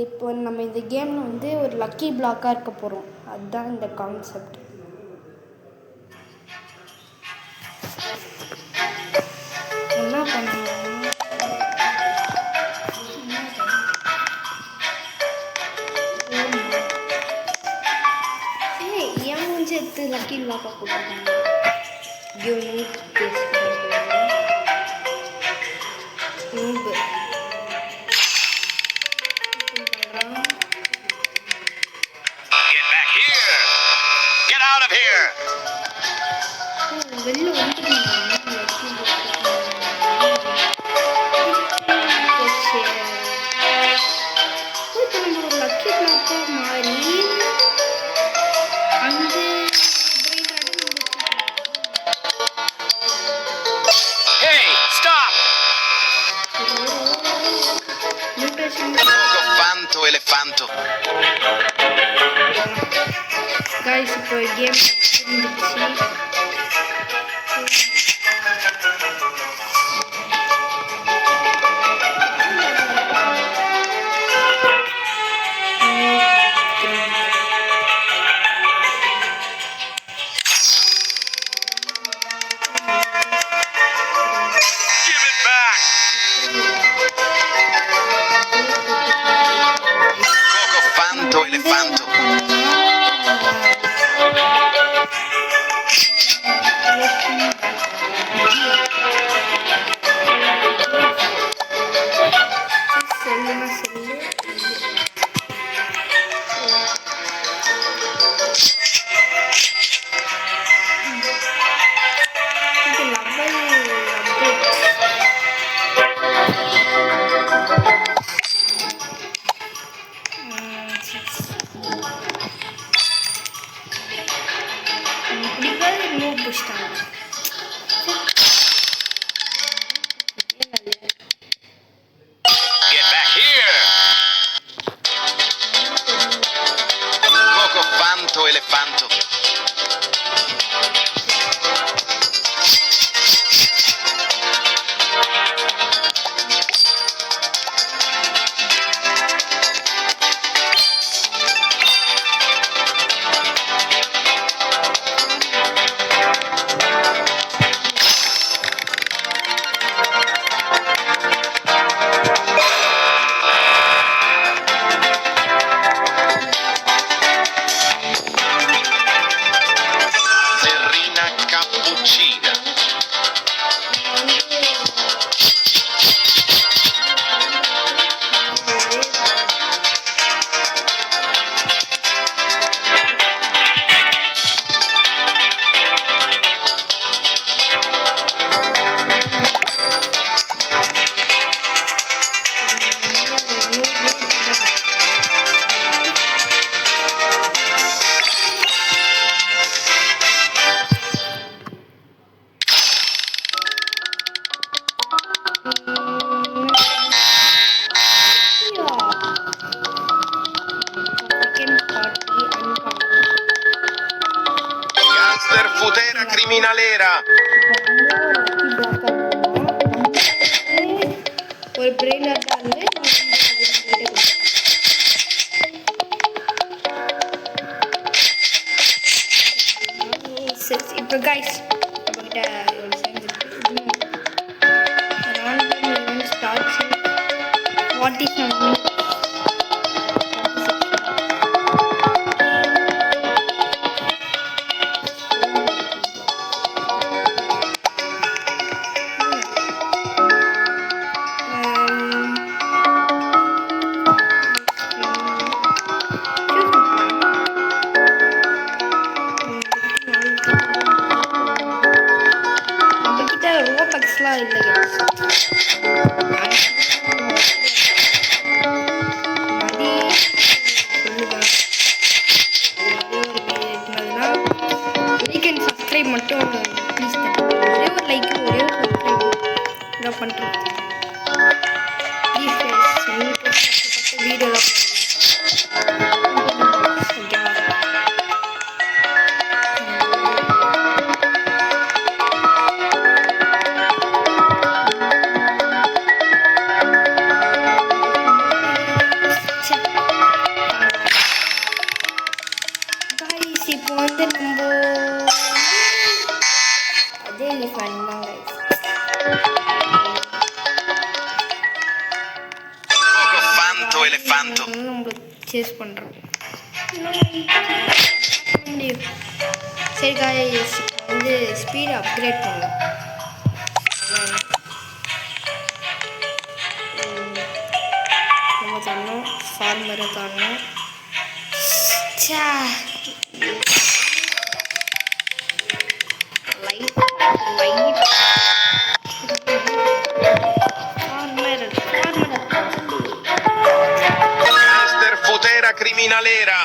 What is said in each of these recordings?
இப்போ நம்ம இந்த கேமில் வந்து ஒரு லக்கி பிளாக்காக இருக்க போகிறோம். அதுதான் இந்த கான்செப்ட். என்ன பண்ணுவோம்? ஏன் முடிஞ்சு எடுத்து லக்கி பிளாக்காக கொடுக்குறாங்க? வெளில வந்து ஒரு லக்கி பிளாக்கா மாறி அந்த elefanto. Guys, இப்போ கேம் முடிஞ்சிருச்சு. Elefanto. Get back here. Coco Fanto Elefanto. Futera criminalera. ஒரு பிரெயினர் தான் இப்போ கைஸ் நம்மகிட்ட ஒரு ஸ்டார்ட் வாட் இஸ் இல்லை elefanto. நம்மள சேஸ் பண்ணுறோம். சரி காய்ஸ், வந்து ஸ்பீட் அப்கிரேட் பண்ணலாம். நம்ம தரணும், ஃபார்மரை தரணும். Light Master Futera Criminalera.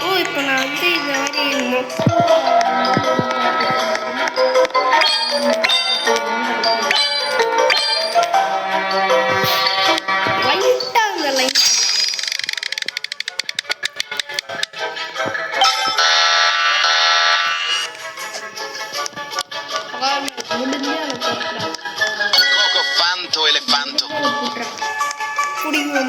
ஓ, இப்போ நான் வந்து இந்த மாதிரி லைட்டாக அந்த லைன் முடிஞ்சு அதை போட்டுறான். Coco Fanto Elefanto. பிடிக்கும்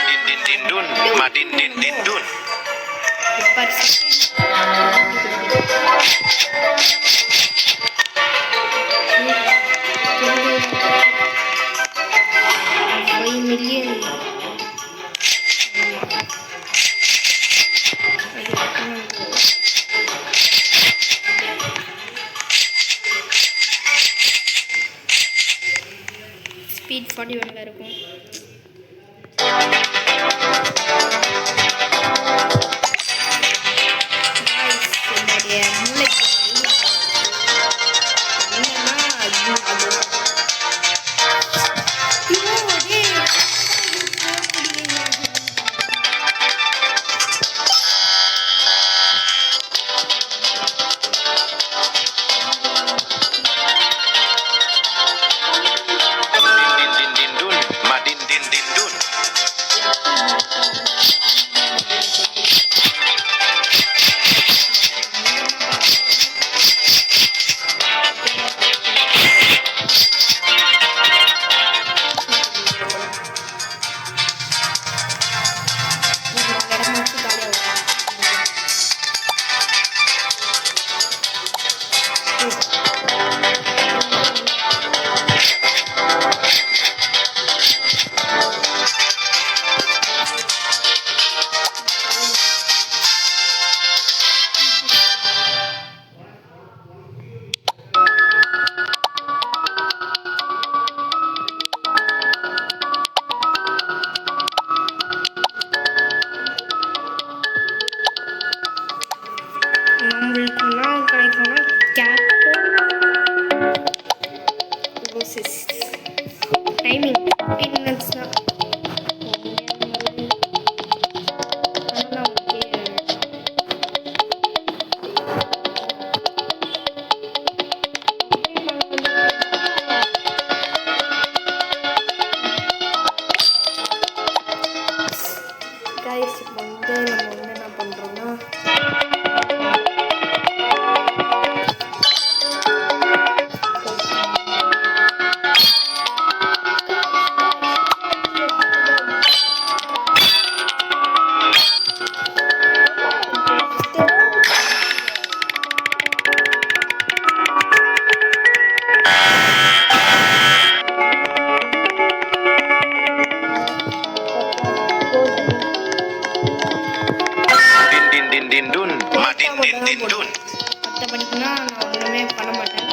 Din din din dun. Madin din din dun. Speed 41 இருக்கும். என்னுடைய மூளைக்கு என்னன்னா அது Din din din dun. Madin din din dun. நம்மளுக்கு என்ன கிடைக்கும்னா கேட்டோ ரோசஸ். டைமிங் 15 minutes தான். கைஸ், இப்போ வந்து நம்ம வந்து என்ன பண்ணுறோம்னா Din din din din dun. Madin din din dun. மற்றபடிக்குன்னா நான் ஒன்றுமே பண்ண மாட்டேன்.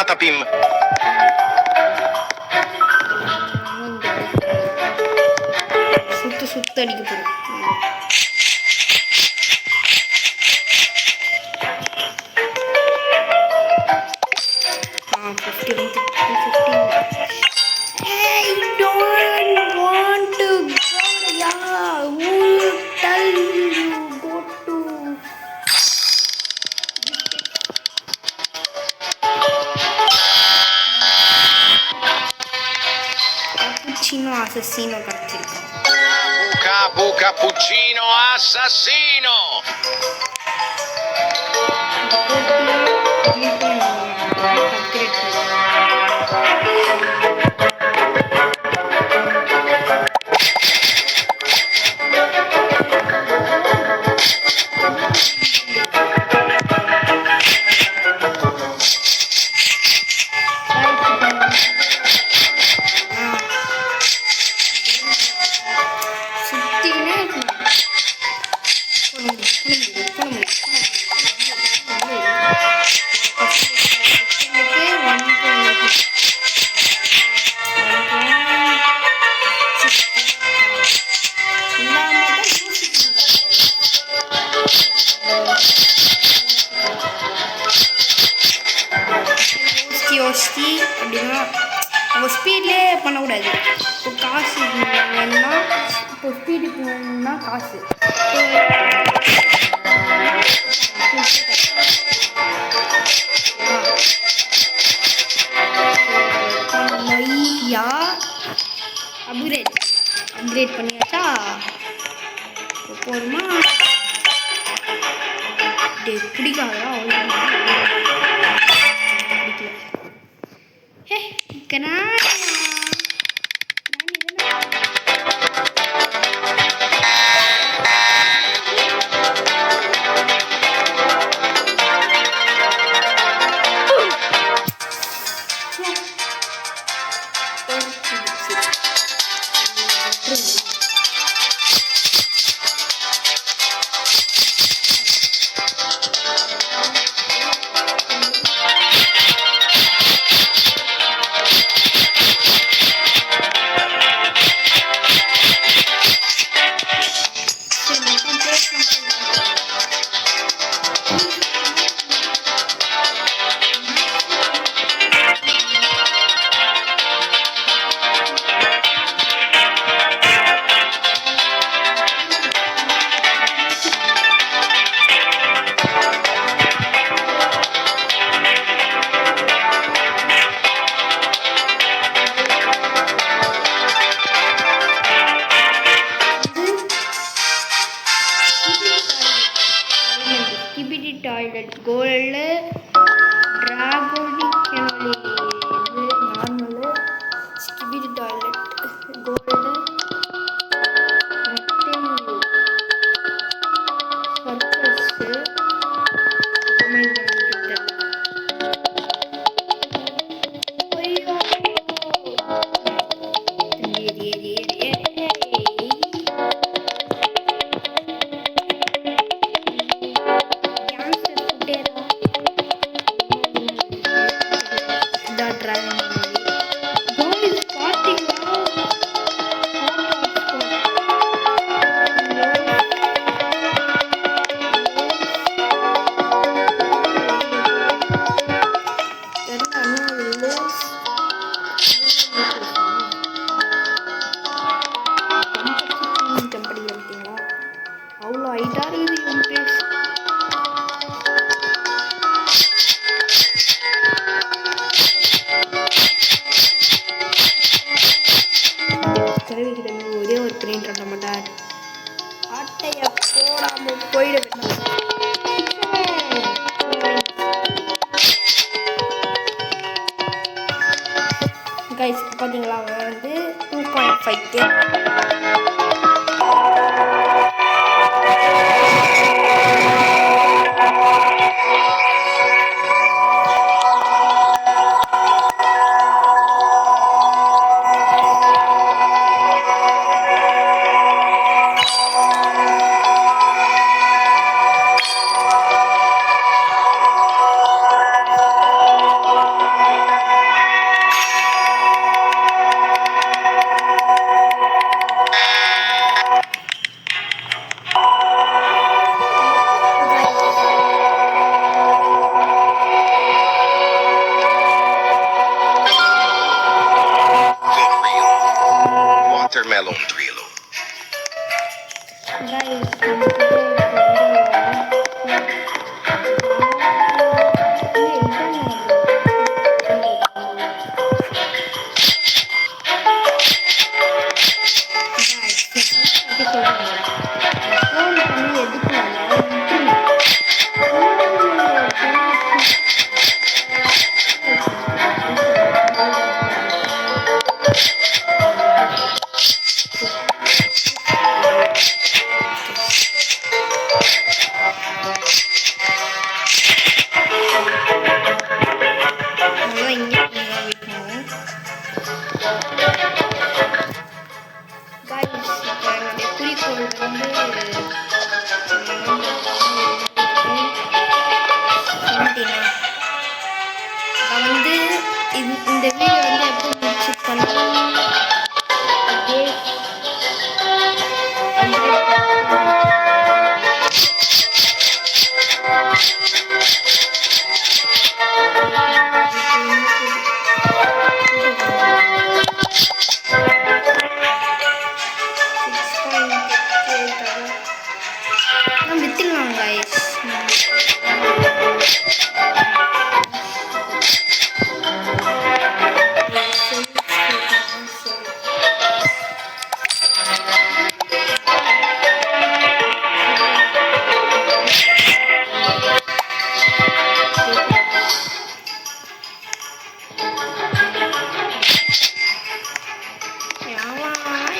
patapim. சுத்து சுத்து அடிக்க போகிறோம். I don't want to go. Yeah, who tell you go to? Cappuccino assassino cattivo. Capu cappuccino assassino. யோசிச்சு அப்படின்னா நம்ம ஸ்பீட்லேயே பண்ணக்கூடாது. இப்போ காசு வேணும்னா இப்போ ஸ்பீடுக்கு வேணும்னா காசு யா அப்கிரேட் பண்ணியாச்சா போதுமா? பிடிக்காதா? டாய்லெட் கோல்டு டிராகோனிக் இது normal skibidi toilet gold circus வெளியில வந்து எப்போ முடிச்சு பண்ணலாம் அப்படியே வித்துடலாம் guys.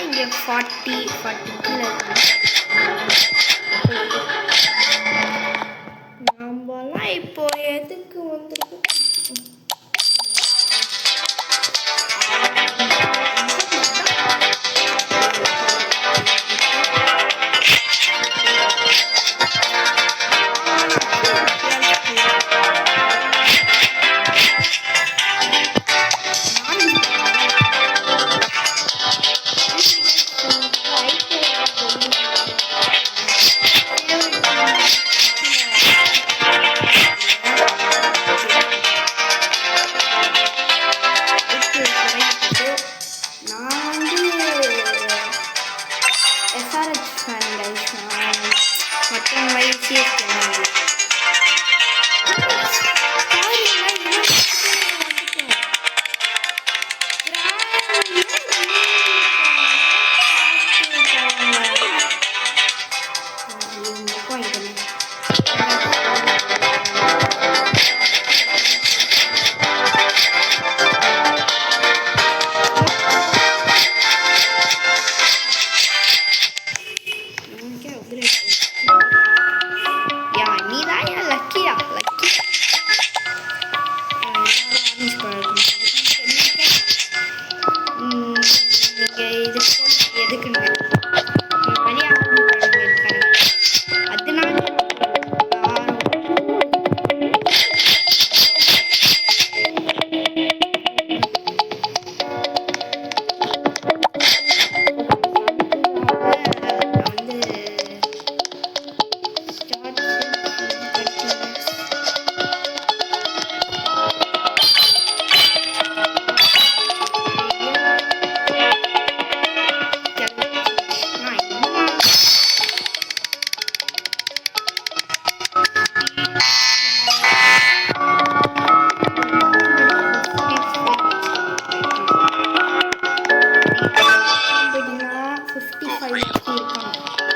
இங்கே 40 கீழே நம்மலாம் இப்போ எதுக்கு வந்துருக்கு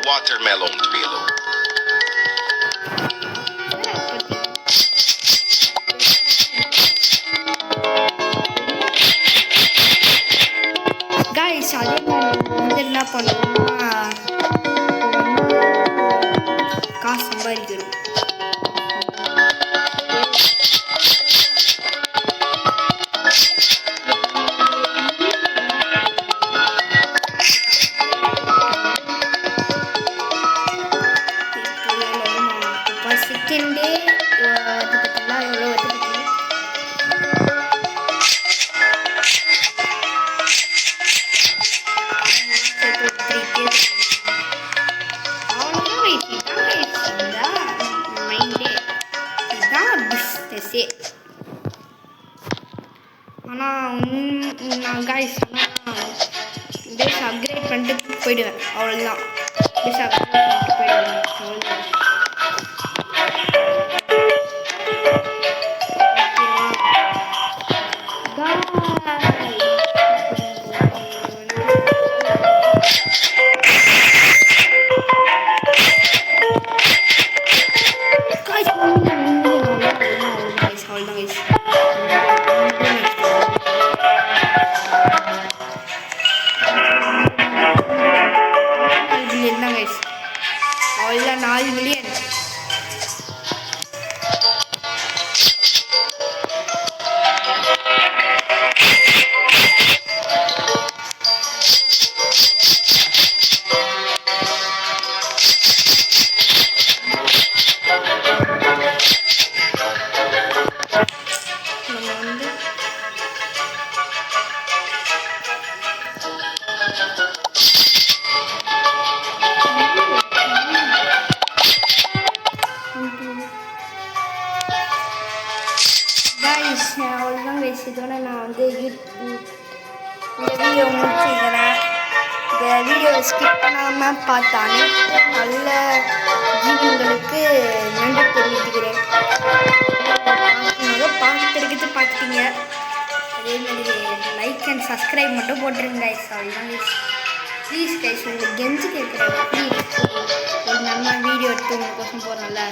Watermelon Trillo. guys அதே மாதிரி வந்து என்ன பண்ணுவோம்னா காசு சம்பாதிக்கிறோம் செகண்டே அது பார்த்தீங்களா எவ்வளோ வருது ஆனால் நான் காய்ஸ் பேஸ் அப்கிரேட் பண்ணிட்டு போயிடுவேன் அவ்வளோதான் பேஸ் அப்கிரேட் பண்ணிட்டு போயிடுவேன் அவ்வளோதான் அவ்வளோதான் 4 மில்லியன் கைஸ் இதோட நான் வந்து இந்த வீடியோ முடிச்சுக்கிறேன். இந்த வீடியோவை ஸ்கிப் பண்ணாமல் பார்த்த அனைத்து நல்ல ஜீவன்களுக்கு நன்றி தெரிவித்துக்கிறேன். பார்த்துட்டீங்க. அதே மாதிரி லைக் அண்ட் சப்ஸ்கிரைப் மட்டும் போட்டுருங்க கைஸ். அவ்வளோதான் கைஸ். ப்ளீஸ் கைஸ் உங்களுக்கு கெஞ்சு கேட்குறேன். ப்ளீஸ் ஒரு நம்ம வீடியோ எடுத்து உங்களுக்கோசம் போகிறோம்ல.